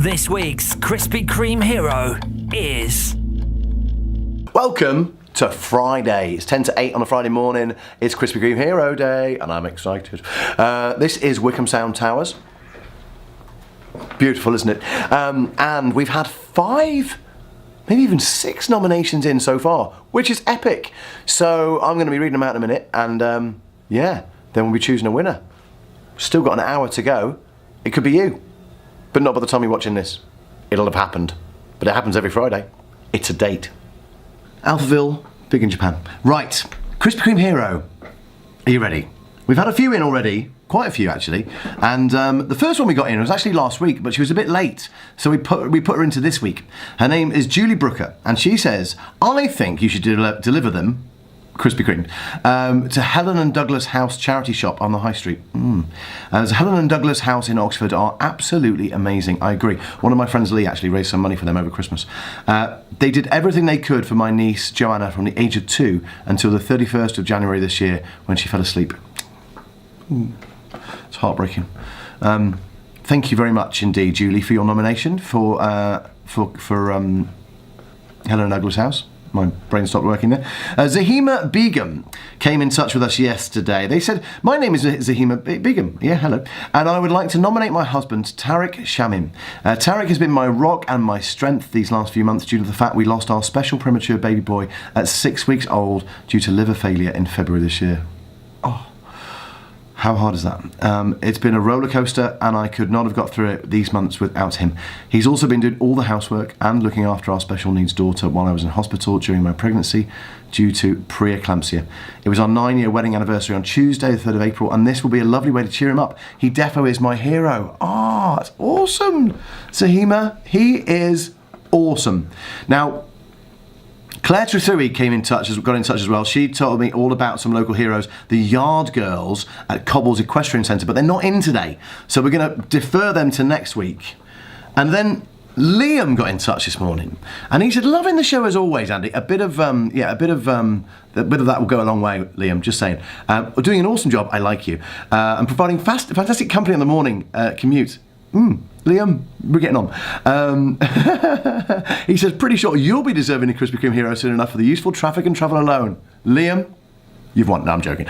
This week's Krispy Kreme Hero is... Welcome to Friday. It's 10 to 8 on a Friday morning. It's Krispy Kreme Hero Day, and I'm excited. This is Wickham Sound Towers. Beautiful, isn't it? And we've had 5, maybe even 6 nominations in so far, which is epic. So I'm going to be reading them out in a minute, and then we'll be choosing a winner. Still got an hour to go. It could be you, but not by the time you're watching this. It'll have happened, but it happens every Friday. It's a date. Alphaville, big in Japan. Right, Krispy Kreme Hero. Are you ready? We've had a few in already, quite a few actually, and the first one we got in was actually last week, but she was a bit late, so we put her into this week. Her name is Julie Brooker, and she says, I think you should deliver them, Krispy Kreme, to Helen and Douglas House charity shop on the High Street. Helen and Douglas House in Oxford are absolutely amazing. I agree. One of my friends, Lee, actually raised some money for them over Christmas. They did everything they could for my niece, Joanna, from the age of 2 until the 31st of January this year when she fell asleep. It's heartbreaking. Thank you very much indeed, Julie, for your nomination for Helen and Douglas House. My brain stopped working there. Zahima Begum came in touch with us yesterday. They said, my name is Zahima Begum. Yeah, hello. And I would like to nominate my husband, Tariq Shamim. Tariq has been my rock and my strength these last few months due to the fact we lost our special premature baby boy at 6 weeks old due to liver failure in February this year. Oh. How hard is that? It's been a roller coaster, and I could not have got through it these months without him. He's also been doing all the housework and looking after our special needs daughter while I was in hospital during my pregnancy due to preeclampsia. It was our 9-year wedding anniversary on Tuesday, the 3rd of April, and this will be a lovely way to cheer him up. He defo is my hero. That's awesome. Zahima, he is awesome. Now, Claire Trethewey got in touch as well. She told me all about some local heroes, the Yard Girls at Cobble's Equestrian Centre, but they're not in today, so we're going to defer them to next week. And then Liam got in touch this morning, and he said, "Loving the show as always, Andy. A bit of that will go a long way, Liam. Just saying, doing an awesome job. I like you, and providing fantastic company on the morning commute." Liam, we're getting on. He says, pretty sure you'll be deserving a Krispy Kreme Hero soon enough for the useful traffic and travel alone. Liam, you've won. No, I'm joking.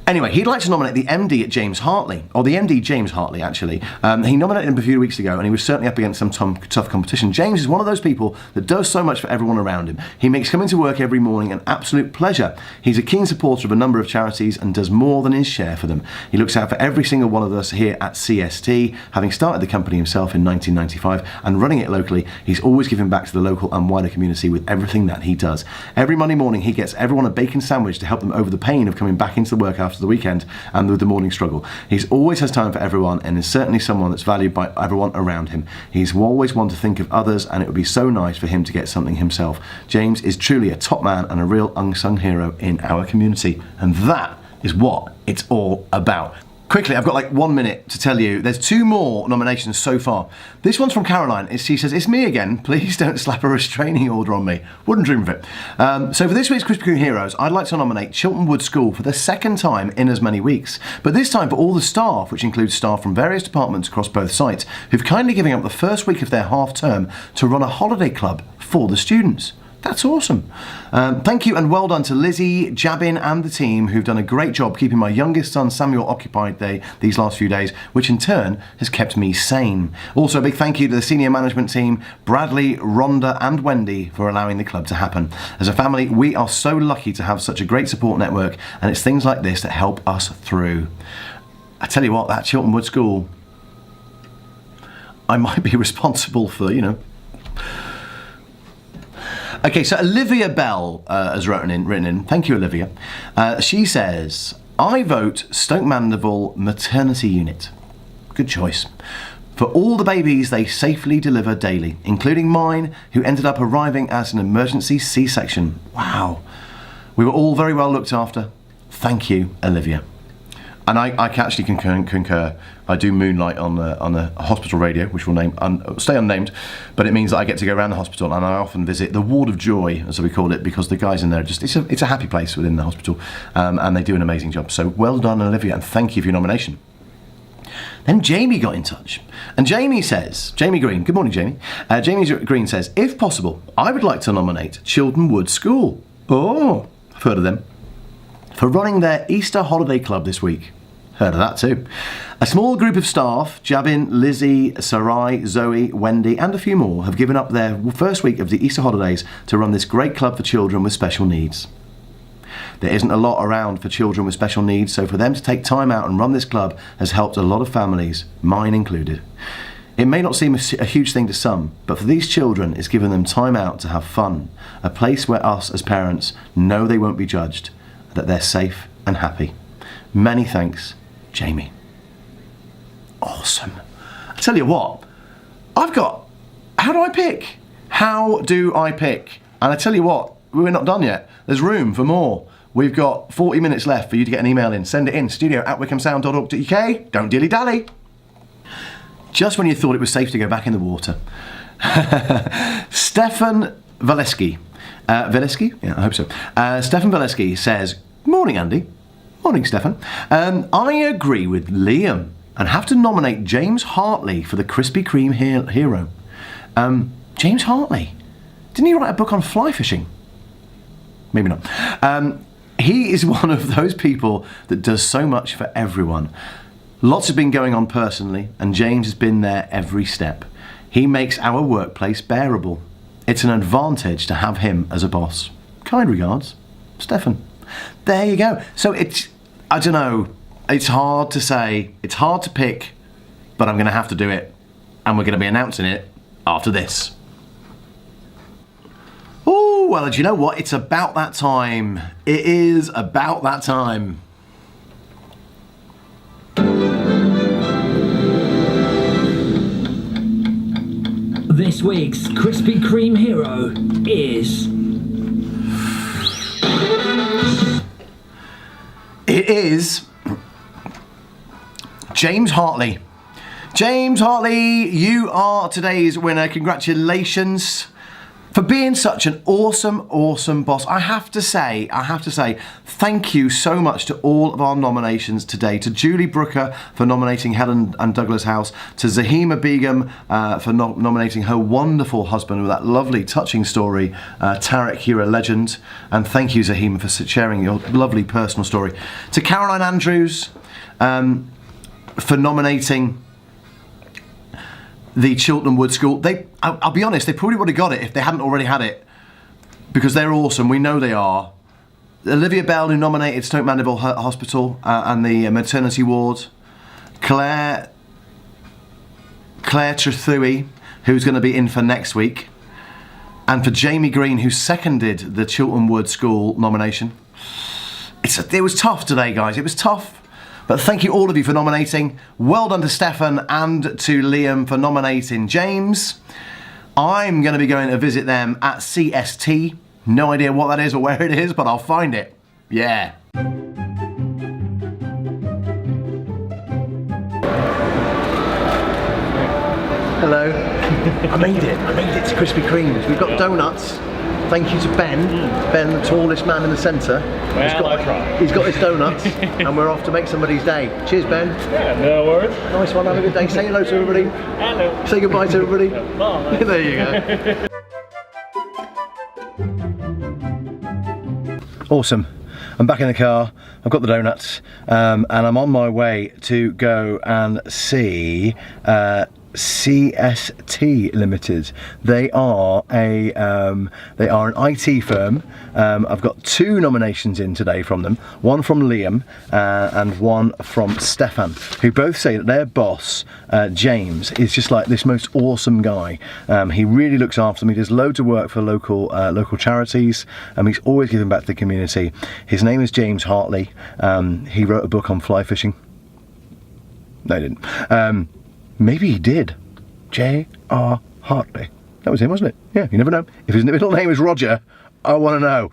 Anyway, he'd like to nominate the MD at James Hartley, or the MD James Hartley, actually. He nominated him a few weeks ago, and he was certainly up against some tough competition. James is one of those people that does so much for everyone around him. He makes coming to work every morning an absolute pleasure. He's a keen supporter of a number of charities and does more than his share for them. He looks out for every single one of us here at CST. Having started the company himself in 1995 and running it locally, he's always giving back to the local and wider community with everything that he does. Every Monday morning, he gets everyone a bacon sandwich to help them over the pain of coming back into the work after the weekend and with the morning struggle. He's always has time for everyone and is certainly someone that's valued by everyone around him. He's always one to think of others, and it would be so nice for him to get something himself. James is truly a top man and a real unsung hero in our community, and that is what it's all about. Quickly, I've got like 1 minute to tell you, there's 2 more nominations so far. This one's from Caroline. She says, it's me again, please don't slap a restraining order on me. Wouldn't dream of it. So for this week's Krispy Kreme Heroes, I'd like to nominate Chiltern Wood School for the 2nd time in as many weeks. But this time for all the staff, which includes staff from various departments across both sites, who've kindly given up the first week of their half term to run a holiday club for the students. That's awesome. Thank you and well done to Lizzie, Jabin and the team who've done a great job keeping my youngest son Samuel occupied these last few days, which in turn has kept me sane. Also a big thank you to the senior management team, Bradley, Rhonda and Wendy for allowing the club to happen. As a family, we are so lucky to have such a great support network, and it's things like this that help us through. I tell you what, that Chiltern Wood School, I might be responsible for, Okay, so Olivia Bell has written in. Thank you, Olivia. She says, I vote Stoke Mandeville Maternity Unit. Good choice. For all the babies they safely deliver daily, including mine, who ended up arriving as an emergency C-section. Wow. We were all very well looked after. Thank you, Olivia. And I actually concur. I do moonlight on the hospital radio, which will stay unnamed, but it means that I get to go around the hospital, and I often visit the Ward of Joy, as we call it, because the guys in there it's a happy place within the hospital, and they do an amazing job. So well done, Olivia, and thank you for your nomination. Then Jamie got in touch. And Jamie says, Jamie Green, good morning, Jamie. Jamie Green says, if possible, I would like to nominate Chiltern Wood School. Oh, I've heard of them. For running their Easter holiday club this week. Heard of that too. A small group of staff, Jabin, Lizzie, Sarai, Zoe, Wendy and a few more have given up their first week of the Easter holidays to run this great club for children with special needs. There isn't a lot around for children with special needs, so for them to take time out and run this club has helped a lot of families, mine included. It may not seem a huge thing to some, but for these children it's given them time out to have fun, a place where us as parents know they won't be judged, that they're safe and happy. Many thanks, Jamie. Awesome. I tell you what, how do I pick? How do I pick? And I tell you what, we're not done yet. There's room for more. We've got 40 minutes left for you to get an email in. Send it in, studio@wickhamsound.org.uk. Don't dilly-dally. Just when you thought it was safe to go back in the water. Stefan Valeski. Valeski? Yeah, I hope so. Stefan Valeski says, morning, Andy. Morning, Stefan. I agree with Liam and have to nominate James Hartley for the Krispy Kreme Hero. James Hartley. Didn't he write a book on fly fishing? Maybe not. He is one of those people that does so much for everyone. Lots have been going on personally, and James has been there every step. He makes our workplace bearable. It's an advantage to have him as a boss. Kind regards, Stefan. There you go. So I don't know, it's hard to say, it's hard to pick, but I'm going to have to do it, and we're going to be announcing it after this. Oh, well, do you know what? It's about that time. It is about that time. This week's Krispy Kreme Hero is... It is James Hartley. James Hartley, you are today's winner. Congratulations for being such an awesome boss. I have to say, thank you so much to all of our nominations today. To Julie Brooker for nominating Helen and Douglas House. To Zahima Begum for nominating her wonderful husband with that lovely, touching story, Tarek, you're a legend. And thank you, Zahima, for sharing your lovely personal story. To Caroline Andrews for nominating the Chiltern Wood School. I'll be honest, they probably would have got it if they hadn't already had it, because they're awesome. We know they are. Olivia Bell, who nominated Stoke Mandeville Hospital and the maternity ward. Claire Trethui, who's going to be in for next week. And for Jamie Green, who seconded the Chiltern Wood School nomination. It was tough today, guys. It was tough. But thank you all of you for nominating. Well done to Stefan and to Liam for nominating James. I'm going to be going to visit them at CST. No idea what that is or where it is, but I'll find it. Yeah. Hello. I made it to Krispy Kreme's. We've got donuts. Thank you to Ben. Ben, the tallest man in the centre. Well, he's got his donuts, and we're off to make somebody's day. Cheers, Ben. Yeah, no worries. Nice one, have a good day. Say hello to everybody. Hello. Say goodbye to everybody. Bye. There you go. Awesome. I'm back in the car. I've got the donuts, and I'm on my way to go and see CST Limited. They are an IT firm. I've got 2 nominations in today from them. One from Liam and one from Stefan, who both say that their boss, James, is just like this most awesome guy. He really looks after them. He does loads of work for local charities. He's always giving back to the community. His name is James Hartley. He wrote a book on fly fishing. No, he didn't. Maybe he did. J.R. Hartley. That was him, wasn't it? Yeah, you never know. If his middle name is Roger, I want to know.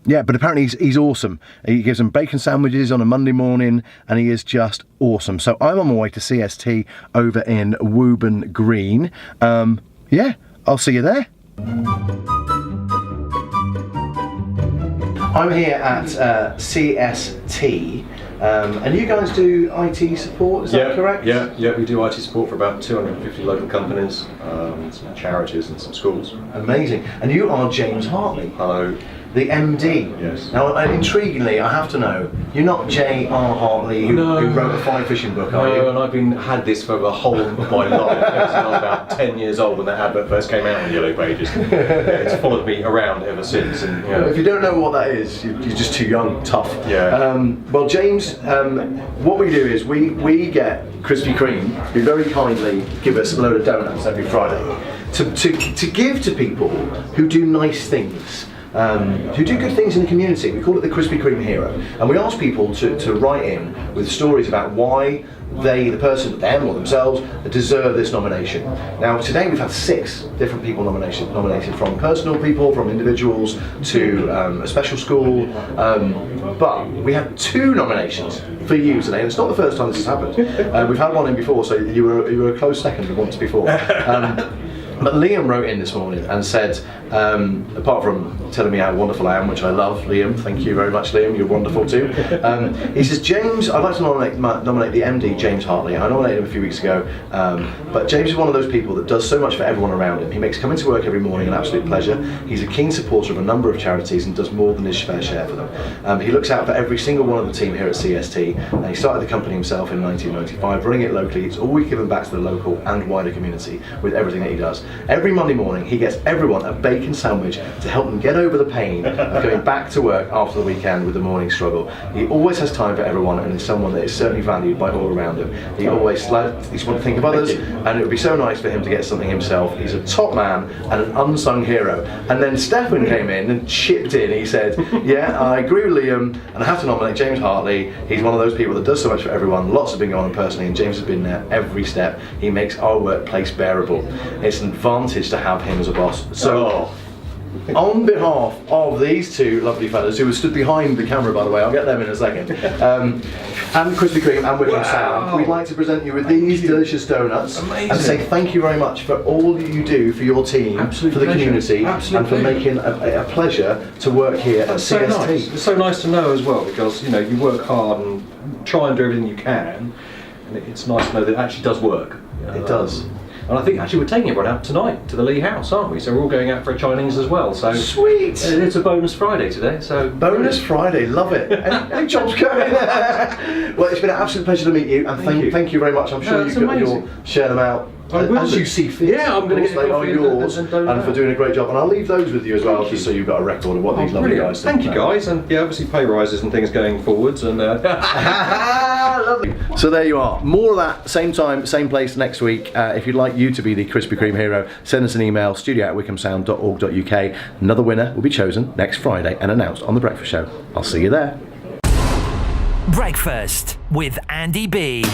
Yeah, but apparently he's awesome. He gives them bacon sandwiches on a Monday morning, and he is just awesome. So I'm on my way to CST over in Woburn Green. Yeah, I'll see you there. I'm here at CST, and you guys do IT support, is that correct? Yeah, we do IT support for about 250 local companies, some charities and some schools. Amazing. And you are James Hartley. Hello. The MD. Yes. Now, intriguingly, I have to know, you're not J.R. Hartley who wrote a fly fishing book, are you? No, and I've had this for the whole of my life. Since I was about 10 years old when that advert first came out on Yellow Pages. It's followed me around ever since. And if you don't know what that is, you're just too young, tough. Yeah. Well, James, what we do is we get Krispy Kreme, who very kindly give us a load of donuts every Friday to give to people who do nice things. Who do good things in the community. We call it the Krispy Kreme Hero, and we ask people to write in with stories about why they, the person, them or themselves, deserve this nomination. Now today we've had 6 different people nominated, from personal people, from individuals to a special school, but we had 2 nominations for you today, and it's not the first time this has happened. We've had one in before, so you were a close second once before. But Liam wrote in this morning and said, apart from telling me how wonderful I am, which I love, Liam, thank you very much, Liam, you're wonderful too. He says, James, I'd like to nominate the MD, James Hartley. I nominated him a few weeks ago, but James is one of those people that does so much for everyone around him. He makes coming to work every morning an absolute pleasure. He's a keen supporter of a number of charities and does more than his fair share for them. He looks out for every single one of the team here at CST, and he started the company himself in 1995, running it locally. It's always given back to the local and wider community with everything that he does. Every Monday morning he gets everyone a bacon sandwich to help them get over the pain of going back to work after the weekend with the morning struggle. He always has time for everyone and is someone that is certainly valued by all around him. He always wants to think of others, and it would be so nice for him to get something himself. He's a top man and an unsung hero. And then Stefan came in and chipped in. He said, yeah, I agree with Liam and I have to nominate James Hartley. He's one of those people that does so much for everyone. Lots have been going on personally, and James has been there every step. He makes our workplace bearable. It's an advantage to have him as a boss. So, on behalf of these 2 lovely fellas who have stood behind the camera, by the way, I'll get them in a second, and Krispy Kreme and Wickham Sound, we'd like to present you with these delicious donuts. Amazing. And say thank you very much for all that you do for your team, for the community, and for making a pleasure to work here at CST. So nice. It's so nice to know as well, because you work hard and try and do everything you can, and it's nice to know that it actually does work. It does. And I think actually we're taking everyone out tonight to the Lee House, aren't we? So we're all going out for a Chinese as well. So sweet! It's a bonus Friday today. So bonus Friday, love it. Any jobs coming? Well, it's been an absolute pleasure to meet you, and thank you very much. I'm sure you'll share them out as you see fit. Yeah, I'm going to get they are yours, and for doing a great job. And I'll leave those with you as well, just so you've got a record of what these lovely guys do. Thank you guys, and obviously pay rises and things going forwards. And lovely. So there you are. More of that, same time, same place next week. If you'd like you to be the Krispy Kreme hero, send us an email, studio@wickhamsound.org.uk. Another winner will be chosen next Friday and announced on The Breakfast Show. I'll see you there. Breakfast with Andy B.